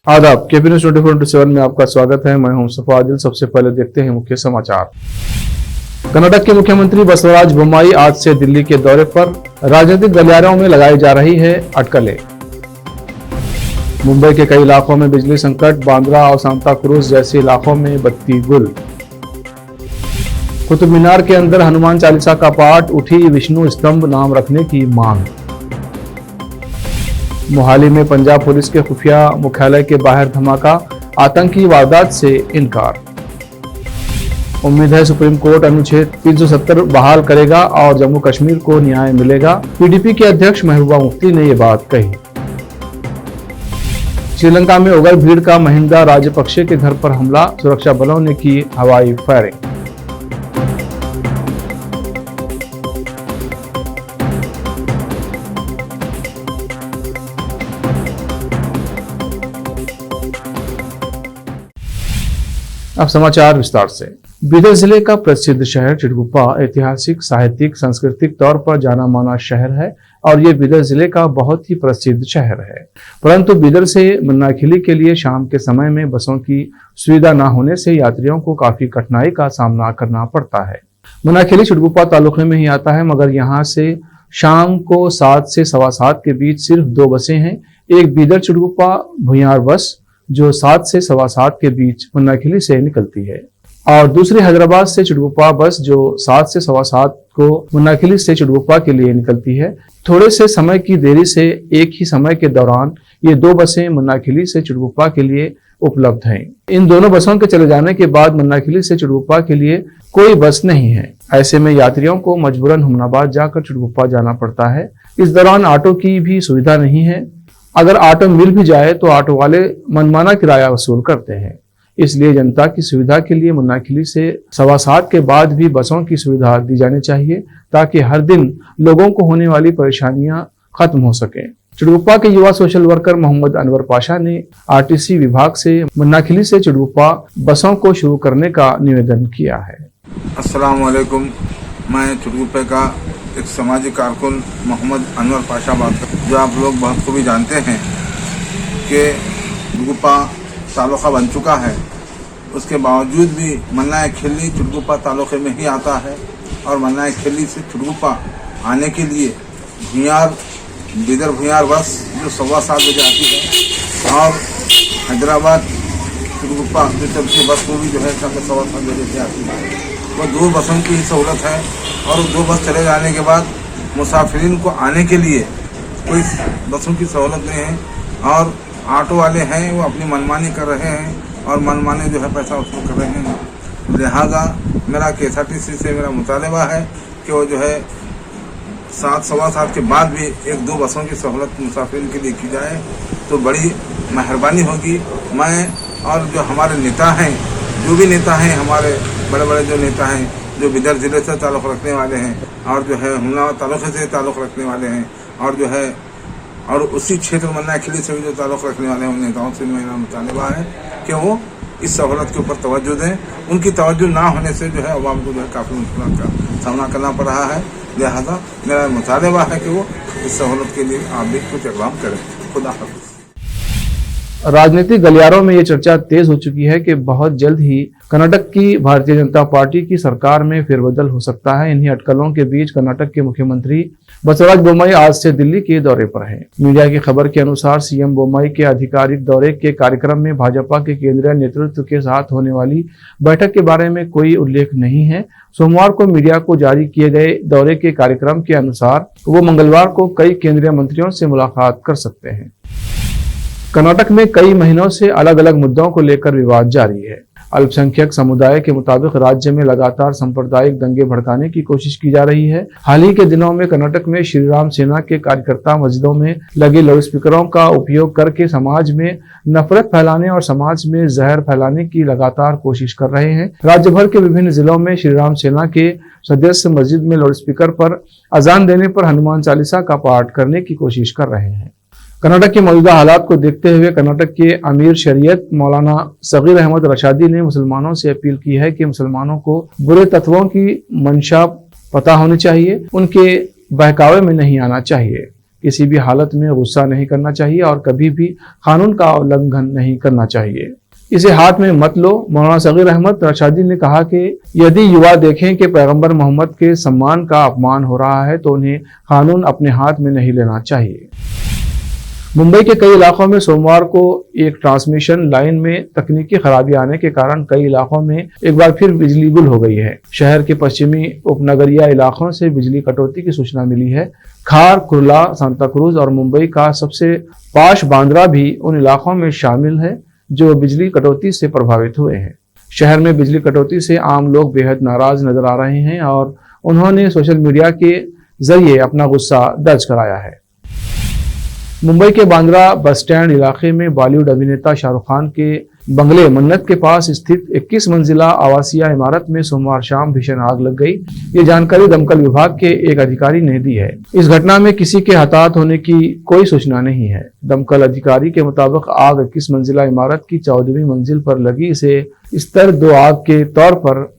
आदाब, KP news 24/7 में आपका स्वागत है। मैं हूं मुस्तफा आदिल। सबसे पहले देखते हैं मुख्य समाचार। कर्नाटक के मुख्यमंत्री बसवराज बोम्मई आज से दिल्ली के दौरे पर। राजनीतिक गलियारों में लगाई जा रही है अटकलें। मुंबई के कई इलाकों में बिजली संकट, बांद्रा और सांता क्रूज जैसे इलाकों में बत्ती गुल। कुतुब मीनार के अंदर हनुमान चालीसा का पाठ, उठी विष्णु स्तंभ नाम रखने की मांग। मोहाली में पंजाब पुलिस के खुफिया मुख्यालय के बाहर धमाका, आतंकी वारदात से इनकार। उम्मीद है सुप्रीम कोर्ट अनुच्छेद 370 बहाल करेगा और जम्मू कश्मीर को न्याय मिलेगा। पीडीपी के अध्यक्ष महबूबा मुफ्ती ने ये बात कही। श्रीलंका में उग्र भीड़ का महिंदा राजपक्षे के घर पर हमला, सुरक्षा बलों ने की हवाई फायरिंग। अब समाचार विस्तार से। बीदर जिले का प्रसिद्ध शहर चिड़गुप्पा ऐतिहासिक, साहित्यिक, सांस्कृतिक तौर पर जाना माना शहर है और ये बीदर जिले का बहुत ही प्रसिद्ध शहर है। परंतु बीदर से मन्नाखिली के लिए शाम के समय में बसों की सुविधा न होने से यात्रियों को काफी कठिनाई का सामना करना पड़ता है। मन्नाखिली चिड़गुप्पा तालुके में ही आता है, मगर यहाँ से शाम को 7 से सवा 7 के बीच सिर्फ 2 बसें हैं। एक बीदर चिड़गुप्पा भुयार बस जो 7 से सवा 7 के बीच मन्नाखिली से निकलती है और दूसरी हैदराबाद से चिड़गुप्पा बस जो 7 से सवा 7 को मन्नाखिली से चिड़गुप्पा के लिए निकलती है। थोड़े से समय की देरी से एक ही समय के दौरान ये 2 बसें मन्नाखिली से चिड़गुप्पा के लिए उपलब्ध हैं। इन दोनों बसों के चले जाने के बाद मन्नाखिली से चिड़गुप्पा के लिए कोई बस नहीं है। ऐसे में यात्रियों को मजबूरन हुमनाबाद जाकर चिड़गुप्पा जाना पड़ता है। इस दौरान ऑटो की भी सुविधा नहीं है। अगर ऑटो मिल भी जाए तो ऑटो वाले मनमाना किराया वसूल करते हैं। इसलिए जनता की सुविधा के लिए मन्नाखिली से सवा 7 के बाद भी बसों की सुविधा दी जानी चाहिए ताकि हर दिन लोगों को होने वाली परेशानियां खत्म हो सके। चिड़गुप्पा के युवा सोशल वर्कर मोहम्मद अनवर पाशा ने आरटीसी विभाग से मन्नाखिली से चिड़गुप्पा बसों को शुरू करने का निवेदन किया है। अस्सलाम वालेकुम, मैं चिड़गुप्पे का एक सामाजिक कारकुन मोहम्मद अनवर पाशा बात कर, जो आप लोग बहुत खूबी जानते हैं कि चिड़गुप्पा तालुका बन चुका है। उसके बावजूद भी मन्नाखिली चिड़गुप्पा तालुके में ही आता है और मन्नाखिली से चिड़गुप्पा आने के लिए बीदर भुयार बस जो 7:15 बजे आती है और हैदराबाद चिड़गुप्पा जो चलती बस वो भी जो है 7:15 बजे से आती है। वो 2 बसों की सहूलत है और 2 बस चले जाने के बाद मुसाफिरीन को आने के लिए कोई बसों की सहूलत नहीं है और ऑटो वाले हैं वो अपनी मनमानी कर रहे हैं और मनमाने जो है पैसा वसूल कर रहे हैं। लिहाजा मेरा KSRTC से मेरा मुतालबा है कि वो जो है 7 सवा 7 के बाद भी 1-2 बसों की सहूलत मुसाफिरीन के लिए की जाए तो बड़ी मेहरबानी होगी। मैं और जो हमारे नेता हैं, जो भी नेता हैं, हमारे बड़े बड़े जो नेता हैं जो बीदर जिले से ताल्लुक़ रखने वाले हैं और जो है हुमनाबाद तालुके से ताल्लुक़ रखने वाले हैं और जो है और उसी क्षेत्र मन्नाखिली से भी जो ताल्लुक़ रखने वाले हैं उन नेताओं से मेरा मुतालबा है कि वो इस सहूलत के ऊपर तवज्जो दें। उनकी तवज्जो ना होने से जो है अवाम को जो है काफ़ी मुश्किल का सामना करना पड़ रहा है। लिहाजा मेरा मुतालबा है कि वो इस सहूलत के लिए आप भी कुछ इक़दाम करें। खुदा हाफ़िज़। राजनीतिक गलियारों में ये चर्चा तेज हो चुकी है कि बहुत जल्द ही कर्नाटक की भारतीय जनता पार्टी की सरकार में फेरबदल हो सकता है। इन्हीं अटकलों के बीच कर्नाटक के मुख्यमंत्री बसवराज बोम्मई आज से दिल्ली के दौरे पर हैं। मीडिया की खबर के अनुसार सीएम बोम्मई के आधिकारिक दौरे के कार्यक्रम में भाजपा के केंद्रीय नेतृत्व के साथ होने वाली बैठक के बारे में कोई उल्लेख नहीं है। सोमवार को मीडिया को जारी किए गए दौरे के कार्यक्रम के अनुसार वो मंगलवार को कई केंद्रीय मंत्रियों से मुलाकात कर सकते हैं। कर्नाटक में कई महीनों से अलग अलग मुद्दों को लेकर विवाद जारी है। अल्पसंख्यक समुदाय के मुताबिक राज्य में लगातार सांप्रदायिक दंगे भड़काने की कोशिश की जा रही है। हाल ही के दिनों में कर्नाटक में श्रीराम सेना के कार्यकर्ता मस्जिदों में लगे लाउडस्पीकरों का उपयोग करके समाज में नफरत फैलाने और समाज में जहर फैलाने की लगातार कोशिश कर रहे हैं। राज्य भर के विभिन्न जिलों में श्रीराम सेना के सदस्य मस्जिद में लाउडस्पीकर पर अजान देने पर हनुमान चालीसा का पाठ करने की कोशिश कर रहे हैं। कर्नाटक के मौजूदा हालात को देखते हुए कर्नाटक के अमीर शरीयत मौलाना सगीर अहमद रशादी ने मुसलमानों से अपील की है कि मुसलमानों को बुरे तत्वों की मंशा पता होनी चाहिए, उनके बहकावे में नहीं आना चाहिए। किसी भी हालत में गुस्सा नहीं करना चाहिए और कभी भी कानून का उल्लंघन नहीं करना चाहिए। इसे हाथ में मत लो। मौलाना सगीर अहमद रशादी ने कहा कि यदि युवा देखें कि पैगंबर मोहम्मद के सम्मान का अपमान हो रहा है तो उन्हें कानून अपने हाथ में नहीं लेना चाहिए। मुंबई के कई इलाकों में सोमवार को एक ट्रांसमिशन लाइन में तकनीकी खराबी आने के कारण कई इलाकों में एक बार फिर बिजली गुल हो गई है। शहर के पश्चिमी उपनगरीय इलाकों से बिजली कटौती की सूचना मिली है। खार, कुर्ला, सांता क्रूज और मुंबई का सबसे पाश बांद्रा भी उन इलाकों में शामिल है जो बिजली कटौती से प्रभावित हुए हैं। शहर में बिजली कटौती से आम लोग बेहद नाराज नजर आ रहे हैं और उन्होंने सोशल मीडिया के जरिए अपना गुस्सा दर्ज कराया है। मुंबई के बांद्रा बस स्टैंड इलाके में बॉलीवुड अभिनेता शाहरुख खान के बंगले मन्नत के पास स्थित 21 मंजिला आवासीय इमारत में सोमवार शाम भीषण आग लग गई। ये जानकारी दमकल विभाग के एक अधिकारी ने दी है। इस घटना में किसी के हताहत होने की कोई सूचना नहीं है। दमकल अधिकारी के मुताबिक आग 21 मंजिला इमारत की 14वीं मंजिल पर लगी। इसे स्तर 2 आग के तौर पर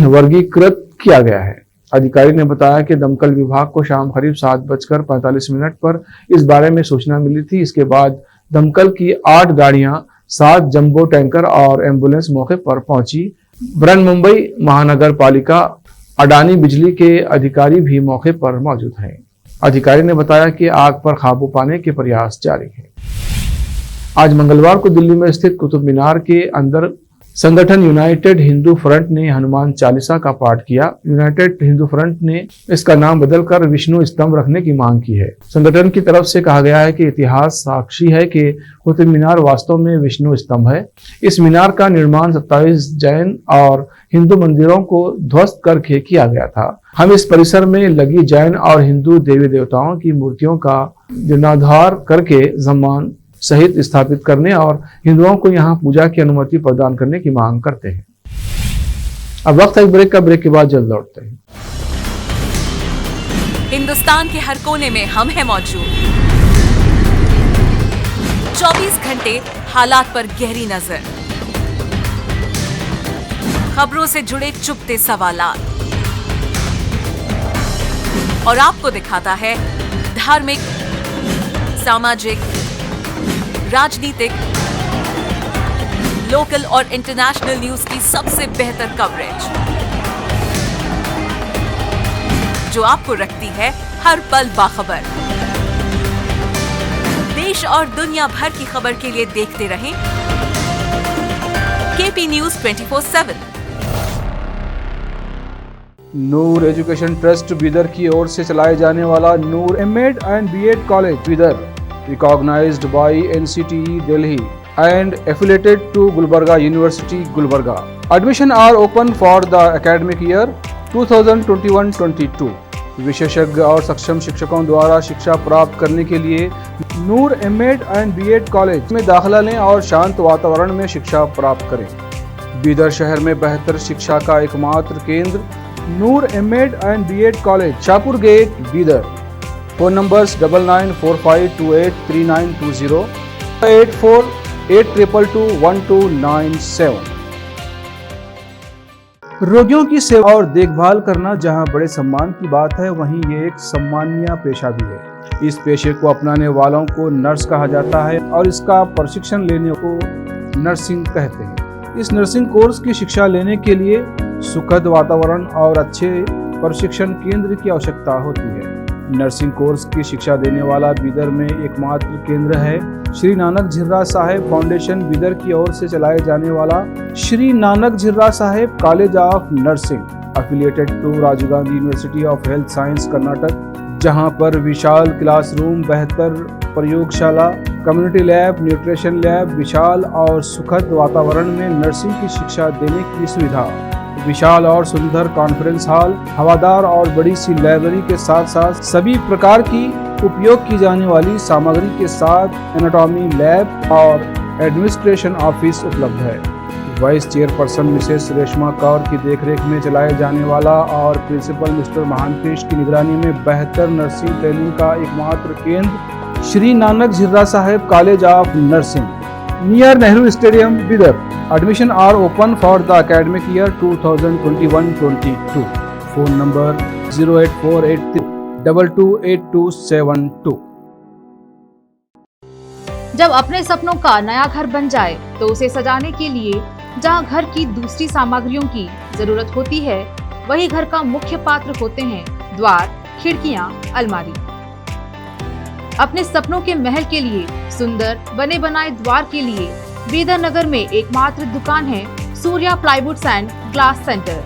वर्गीकृत किया गया है। अधिकारी ने बताया कि दमकल विभाग को शाम करीब 7:45 पर इस बारे में सूचना मिली थी। इसके बाद दमकल की 8 गाड़ियां, 7 जंबो टैंकर और एम्बुलेंस मौके पर पहुंची। बृहन्मुंबई महानगर पालिका अडानी बिजली के अधिकारी भी मौके पर मौजूद हैं। अधिकारी ने बताया कि आग पर काबू पाने के प्रयास जारी हैं। आज मंगलवार को दिल्ली में स्थित कुतुब मीनार के अंदर संगठन यूनाइटेड हिंदू फ्रंट ने हनुमान चालीसा का पाठ किया। यूनाइटेड हिंदू फ्रंट ने इसका नाम बदलकर विष्णु स्तंभ रखने की मांग की है। संगठन की तरफ से कहा गया है कि इतिहास साक्षी है कि कुतुब मीनार वास्तव में विष्णु स्तंभ है। इस मीनार का निर्माण 27 जैन और हिंदू मंदिरों को ध्वस्त करके किया गया था। हम इस परिसर में लगी जैन और हिंदू देवी देवताओं की मूर्तियों का जीर्णोद्धार करके सम्मान सहित स्थापित करने और हिंदुओं को यहां पूजा की अनुमति प्रदान करने की मांग करते हैं। अब वक्त है ब्रेक का। ब्रेक के बाद जल्द लौटते हैं। हिंदुस्तान के हर कोने में हम हैं मौजूद। 24 घंटे हालात पर गहरी नजर, खबरों से जुड़े चुपते सवालात और आपको दिखाता है धार्मिक, सामाजिक, राजनीतिक, लोकल और इंटरनेशनल न्यूज की सबसे बेहतर कवरेज जो आपको रखती है हर पल बाखबर। देश और दुनिया भर की खबर के लिए देखते रहें KP news 24/7। Noor education trust Bidar की ओर से चलाए जाने वाला Noor MEd and BEd college Bidar, recognized by NCTE Delhi and affiliated to Gulbarga University, Gulbarga. Admission are open for the academic year 2021-22. विशेषज्ञ और सक्षम शिक्षकों द्वारा शिक्षा प्राप्त करने के लिए नूर एमएड एंड बीएड कॉलेज में दाखिला लें और शांत वातावरण में शिक्षा प्राप्त करें। बीदर शहर में बेहतर शिक्षा का एकमात्र केंद्र Noor MEd and BEd college, Shahpur gate, Bidar. Phone numbers 9945283920, 8482221297। रोगियों की सेवा और देखभाल करना जहां बड़े सम्मान की बात है, वहीं ये एक सम्मानीय पेशा भी है। इस पेशे को अपनाने वालों को नर्स कहा जाता है और इसका प्रशिक्षण लेने को नर्सिंग कहते हैं। इस नर्सिंग कोर्स की शिक्षा लेने के लिए सुखद वातावरण और अच्छे प्रशिक्षण केंद्र की आवश्यकता होती है। नर्सिंग कोर्स की शिक्षा देने वाला बीदर में एकमात्र केंद्र है श्री नानक झिर्रा साहेब फाउंडेशन बीदर की ओर से चलाए जाने वाला Shri Nanak Jhirra Saheb college of nursing, affiliated to Rajiv Gandhi university of health science Karnataka, जहां पर विशाल क्लासरूम, बेहतर प्रयोगशाला, कम्युनिटी लैब, न्यूट्रिशन लैब, विशाल और सुखद वातावरण में नर्सिंग की शिक्षा देने की सुविधा, विशाल और सुंदर कॉन्फ्रेंस हॉल, हवादार और बड़ी सी लाइब्रेरी के साथ साथ सभी प्रकार की उपयोग की जाने वाली सामग्री के साथ एनाटॉमी लैब और एडमिनिस्ट्रेशन ऑफिस उपलब्ध है। Vice chairperson Mrs Reshma Kaur की देखरेख में चलाए जाने वाला और प्रिंसिपल मिस्टर महांतेश की निगरानी में बेहतर नर्सिंग ट्रेनिंग का एकमात्र केंद्र Shri Nanak Jhirra Saheb college of nursing, near Nehru stadium, Bidar. Admission are open for the academic year 2021-22. Phone number 08483228272. जब अपने सपनों का नया घर बन जाए तो उसे सजाने के लिए जहां घर की दूसरी सामग्रियों की जरूरत होती है, वही घर का मुख्य पात्र होते हैं द्वार, खिड़कियां, अलमारी। अपने सपनों के महल के लिए सुंदर बने बनाए द्वार के लिए बीदर नगर में एकमात्र दुकान है Surya plywoods and glass centre,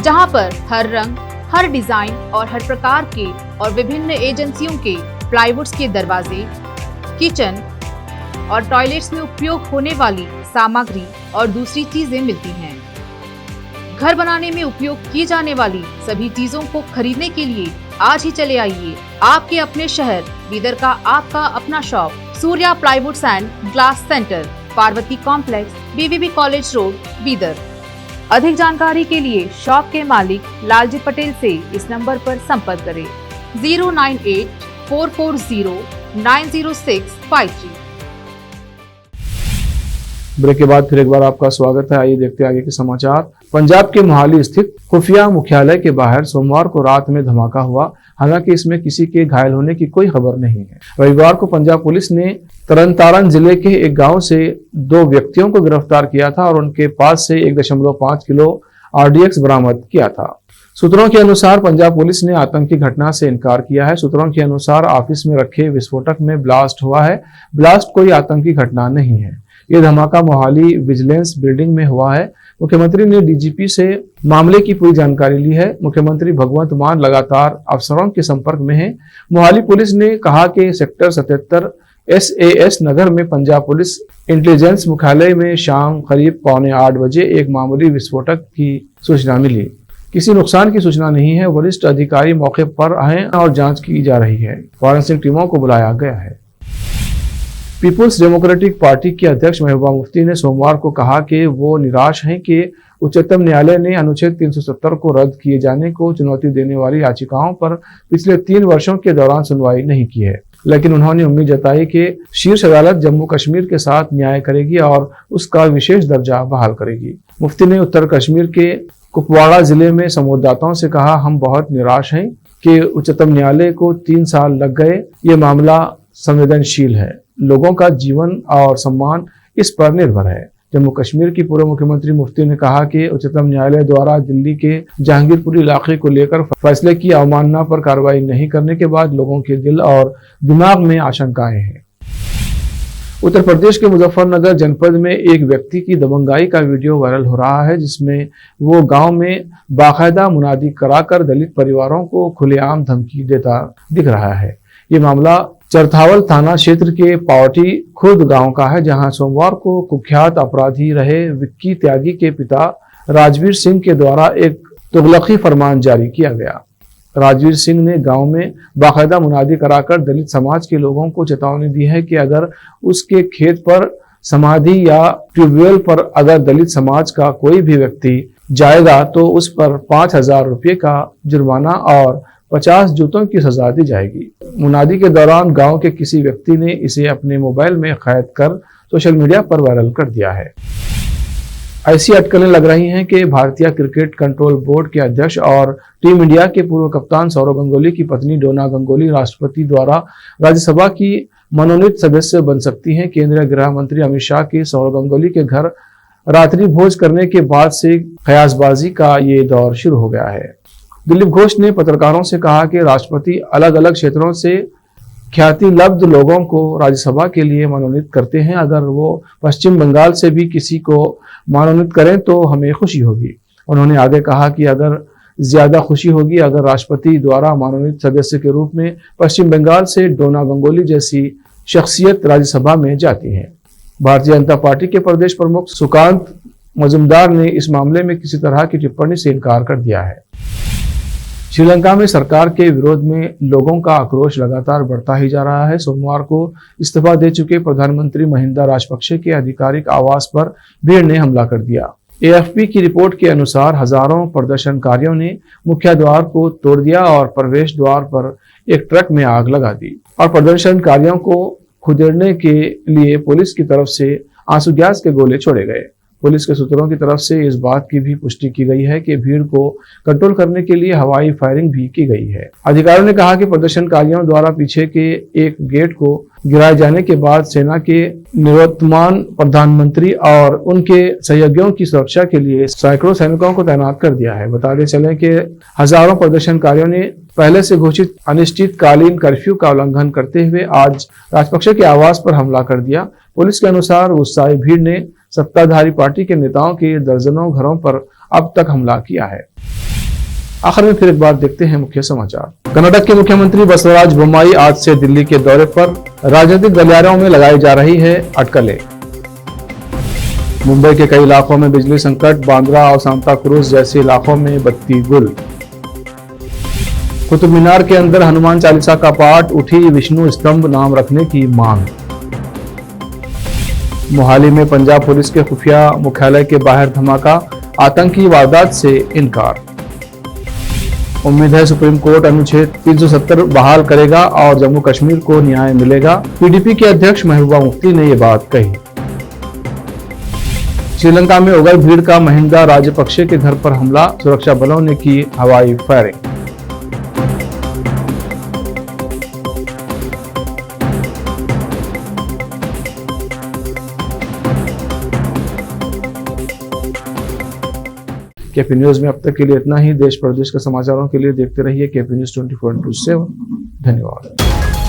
जहां पर हर रंग, हर डिजाइन और हर प्रकार के और विभिन्न एजेंसियों के प्लाईवुड्स के दरवाजे, किचन और टॉयलेट्स में उपयोग होने वाली सामग्री और दूसरी चीजें मिलती हैं। घर बनाने में उपयोग की जाने वाली सभी चीजों को खरीदने के लिए आज ही चले आइए आपके अपने शहर बीदर का आपका अपना shop Surya plywoods and glass centre, Parvati complex, BVB college road, Bidar. अधिक जानकारी के लिए शॉप के मालिक लालजी पटेल से इस नंबर पर संपर्क करें 09844090653। ब्रेक के बाद फिर एक बार आपका स्वागत है। आइए देखते हैं आगे के समाचार। पंजाब के मोहाली स्थित खुफिया मुख्यालय के बाहर सोमवार को रात में धमाका हुआ, हालांकि इसमें किसी के घायल होने की कोई खबर नहीं है। रविवार को पंजाब पुलिस ने तरनतारन जिले के एक गांव से 2 व्यक्तियों को गिरफ्तार किया था और उनके पास से 1.5 किलो RDX बरामद किया था। सूत्रों के अनुसार पंजाब पुलिस ने आतंकी घटना से इनकार किया है। सूत्रों के अनुसार ऑफिस में रखे विस्फोटक में ब्लास्ट हुआ है। ब्लास्ट कोई आतंकी घटना नहीं है। ये धमाका मोहाली विजिलेंस बिल्डिंग में हुआ है। मुख्यमंत्री ने DGP से मामले की पूरी जानकारी ली है। मुख्यमंत्री भगवंत मान लगातार अफसरों के संपर्क में हैं। मोहाली पुलिस ने कहा कि सेक्टर 77 SAS नगर में पंजाब पुलिस इंटेलिजेंस मुख्यालय में शाम करीब 7:45 बजे एक मामूली विस्फोटक की सूचना मिली। किसी नुकसान की सूचना नहीं है। वरिष्ठ अधिकारी मौके पर आए और जांच की जा रही है। फॉरेंसिक टीमों को बुलाया गया है। पीपुल्स डेमोक्रेटिक पार्टी के अध्यक्ष महबूबा मुफ्ती ने सोमवार को कहा कि वो निराश हैं कि उच्चतम न्यायालय ने अनुच्छेद 370 को रद्द किए जाने को चुनौती देने वाली याचिकाओं पर पिछले 3 वर्षों के दौरान सुनवाई नहीं की है। लेकिन उन्होंने उम्मीद जताई कि शीर्ष अदालत जम्मू कश्मीर के साथ न्याय करेगी और उसका विशेष दर्जा बहाल करेगी। मुफ्ती ने उत्तर कश्मीर के कुपवाड़ा जिले में संवाददाताओं से कहा, हम बहुत निराश हैं कि उच्चतम न्यायालय को 3 साल लग गए। ये मामला संवेदनशील है। लोगों का जीवन और सम्मान इस पर निर्भर है। जम्मू कश्मीर की पूर्व मुख्यमंत्री मुफ्ती ने कहा कि उच्चतम न्यायालय द्वारा दिल्ली के जहांगीरपुरी इलाके को लेकर फैसले की अवमानना पर कार्रवाई नहीं करने के बाद लोगों के दिल और दिमाग में आशंकाएं हैं। उत्तर प्रदेश के मुजफ्फरनगर जनपद में एक व्यक्ति की दबंगाई का वीडियो वायरल हो रहा है, जिसमें वो गांव में बाकायदा मुनादी कराकर दलित परिवारों को खुलेआम धमकी देता दिख रहा है। ये मामला चरथावल थाना क्षेत्र के पावटी खुर्द गांव का है, जहां सोमवार को कुख्यात अपराधी रहे विक्की त्यागी के पिता राजवीर सिंह के द्वारा एक तुगलकी फरमान जारी किया गया। राजवीर सिंह ने गांव में बाकायदा मुनादी कराकर दलित समाज के लोगों को चेतावनी दी है कि अगर उसके खेत पर समाधि या ट्यूबवेल पर अगर दलित समाज का कोई भी व्यक्ति जाएगा तो उस पर 5,000 रुपये का जुर्माना और 50 जूतों की सजा दी जाएगी। मुनादी के दौरान गांव के किसी व्यक्ति ने इसे अपने मोबाइल में कैद कर सोशल मीडिया पर वायरल कर दिया है। ऐसी अटकलें लग रही हैं कि भारतीय क्रिकेट कंट्रोल बोर्ड के अध्यक्ष और टीम इंडिया के पूर्व कप्तान सौरव गंगुली की पत्नी डोना गंगुली राष्ट्रपति द्वारा राज्यसभा की मनोनीत सदस्य बन सकती हैं। केंद्रीय गृह मंत्री अमित शाह के सौरव गंगुली के घर रात्रि भोज करने के बाद से कयासबाजी का ये दौर शुरू हो गया है। दिलीप घोष ने पत्रकारों से कहा कि राष्ट्रपति अलग अलग क्षेत्रों से ख्याति लब्ध लोगों को राज्यसभा के लिए मनोनीत करते हैं। अगर वो पश्चिम बंगाल से भी किसी को मनोनीत करें तो हमें खुशी होगी। उन्होंने आगे कहा कि अगर ज्यादा खुशी होगी अगर राष्ट्रपति द्वारा मनोनीत सदस्य के रूप में पश्चिम बंगाल से डोना गंगुली जैसी शख्सियत राज्यसभा में जाती है। भारतीय जनता पार्टी के प्रदेश प्रमुख सुकांत मजुमदार ने इस मामले में किसी तरह की टिप्पणी से इनकार कर दिया है। श्रीलंका में सरकार के विरोध में लोगों का आक्रोश लगातार बढ़ता ही जा रहा है। सोमवार को इस्तीफा दे चुके प्रधानमंत्री महिंदा राजपक्षे के आधिकारिक आवास पर भीड़ ने हमला कर दिया। AFP की रिपोर्ट के अनुसार हजारों प्रदर्शनकारियों ने मुख्य द्वार को तोड़ दिया और प्रवेश द्वार पर एक ट्रक में आग लगा दी और प्रदर्शनकारियों को खुदेड़ने के लिए पुलिस की तरफ से आंसू गैस के गोले छोड़े गए। पुलिस के सूत्रों की तरफ से इस बात की भी पुष्टि की गई है कि भीड़ को कंट्रोल करने के लिए हवाई फायरिंग भी की गई है। अधिकारियों ने कहा कि प्रदर्शनकारियों द्वारा पीछे के एक गेट को गिराए जाने के बाद सेना के निवर्तमान प्रधानमंत्री और उनके सहयोगियों की सुरक्षा के लिए सैकड़ों सैनिकों को तैनात कर दिया है। बताते चले कि हजारों प्रदर्शनकारियों ने पहले से घोषित अनिश्चितकालीन कर्फ्यू का उल्लंघन करते हुए आज राजपक्षे के आवास पर हमला कर दिया। पुलिस के अनुसार उत्साही भीड़ ने सत्ताधारी पार्टी के नेताओं के दर्जनों घरों पर अब तक हमला किया है। आखिर में फिर एक बार देखते हैं मुख्य समाचार। कर्नाटक के मुख्यमंत्री बसवराज बोम्माई आज से दिल्ली के दौरे पर। राजनीतिक गलियारों में लगाई जा रही है अटकलें। मुंबई के कई इलाकों में बिजली संकट, बांद्रा और सांता क्रूज जैसे इलाकों में बत्ती गुल। कुतुब मीनार के अंदर हनुमान चालीसा का पाठ, उठी विष्णु स्तंभ नाम रखने की मांग। मोहाली में पंजाब पुलिस के खुफिया मुख्यालय के बाहर धमाका, आतंकी वारदात से इनकार। उम्मीद है सुप्रीम कोर्ट अनुच्छेद 370 बहाल करेगा और जम्मू कश्मीर को न्याय मिलेगा। पीडीपी के अध्यक्ष महबूबा मुफ्ती ने ये बात कही। श्रीलंका में उग्र भीड़ का महिंदा राजपक्षे के घर पर हमला, सुरक्षा बलों ने की हवाई फायरिंग। केपी न्यूज में अब तक के लिए इतना ही। देश प्रदेश के समाचारों के लिए देखते रहिए केपी न्यूज 24/7। धन्यवाद।